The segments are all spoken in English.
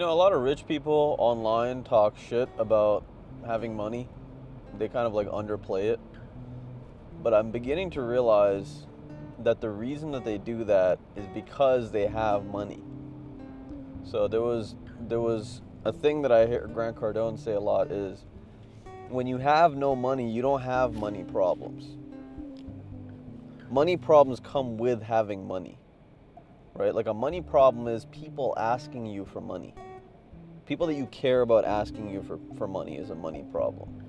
A lot of rich people online talk shit about having money. They kind of like underplay it. But I'm beginning to realize that the reason that they do that is because they have money. So there was a thing that I hear Grant Cardone say a lot is when you have no money, you don't have money problems. Money problems come with having money. Right? Like a money problem is people asking you for money. People that you care about asking you for money is a money problem.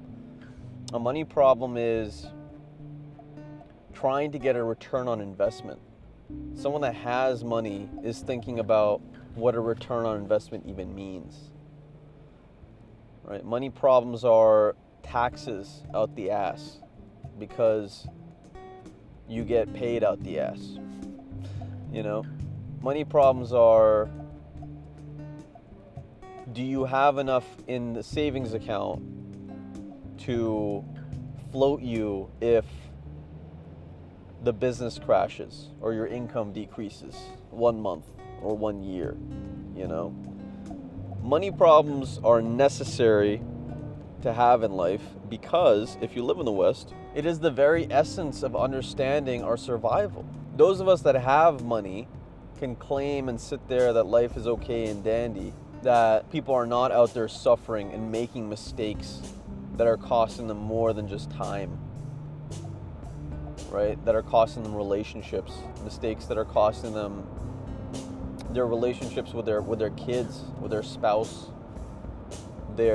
A money problem is trying to get a return on investment. Someone that has money is thinking about what a return on investment even means. Right? Money problems are taxes out the ass because you get paid out the ass. Money problems are, do you have enough in the savings account to float you if the business crashes or your income decreases 1 month or 1 year, Money problems are necessary to have in life because if you live in the West, it is the very essence of understanding our survival. Those of us that have money can claim and sit there that life is okay and dandy, that people are not out there suffering and making mistakes that are costing them more than just time, right? That are costing them relationships, mistakes that are costing them their relationships with their kids, with their spouse, that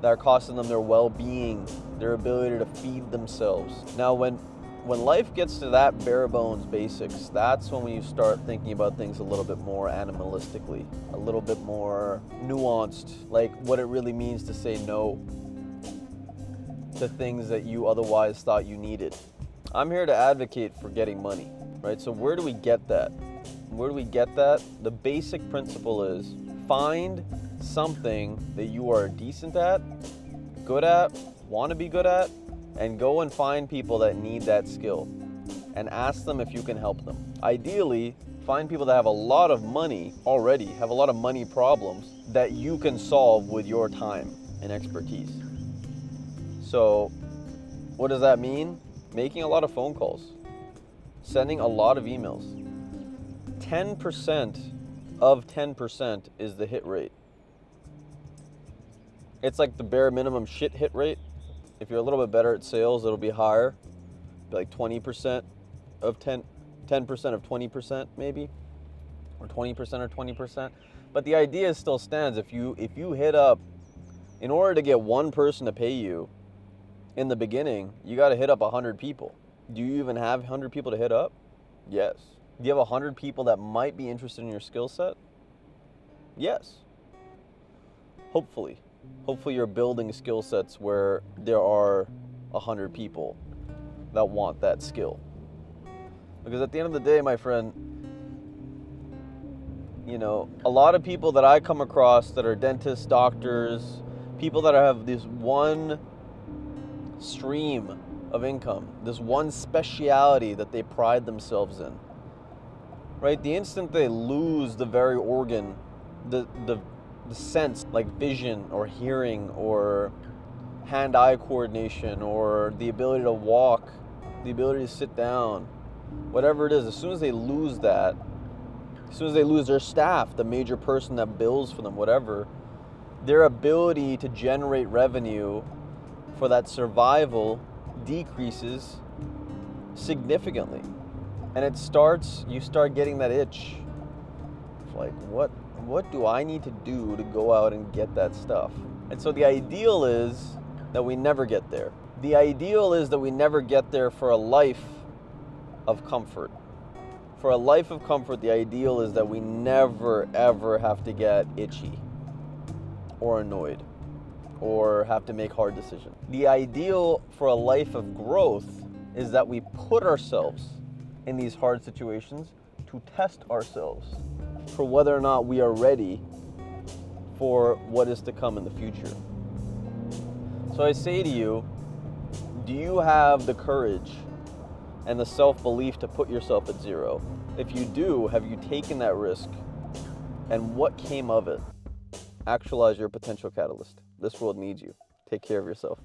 are costing them their well-being, their ability to feed themselves. Now, when life gets to that bare bones basics, that's when you start thinking about things a little bit more animalistically, a little bit more nuanced, like what it really means to say no to things that you otherwise thought you needed. I'm here to advocate for getting money, right? So where do we get that? Where do we get that? The basic principle is find something that you are decent at, good at, want to be good at, and go and find people that need that skill and ask them if you can help them. Ideally, find people that have a lot of money already, have a lot of money problems that you can solve with your time and expertise. So, what does that mean? Making a lot of phone calls, sending a lot of emails. 10% of 10% is the hit rate. It's like the bare minimum shit hit rate. If you're a little bit better at sales, it'll be higher, like 20% of 10% of 20% maybe, or 20% or 20%. But the idea still stands. If you hit up, in order to get one person to pay you in the beginning, you got to hit up 100 people. Do you even have 100 people to hit up? Yes. Do you have 100 people that might be interested in your skill set? Yes. Hopefully you're building skill sets where there are 100 people that want that skill. Because at the end of the day, my friend, a lot of people that I come across that are dentists, doctors, people that have this one stream of income, this one speciality that they pride themselves in, right? The instant they lose the very organ, the sense, like vision or hearing or hand-eye coordination or the ability to walk, the ability to sit down, whatever it is, as soon as they lose that, as soon as they lose their staff, the major person that bills for them, whatever, their ability to generate revenue for that survival decreases significantly. And you start getting that itch. It's like, what do I need to do to go out and get that stuff? And so the ideal is that we never get there. The ideal is that we never get there for a life of comfort. For a life of comfort, the ideal is that we never, ever have to get itchy or annoyed or have to make hard decisions. The ideal for a life of growth is that we put ourselves in these hard situations to test ourselves for whether or not we are ready for what is to come in the future. So I say to you, do you have the courage and the self-belief to put yourself at zero? If you do, have you taken that risk and what came of it. Actualize your potential catalyst. This world needs you. Take care of yourself.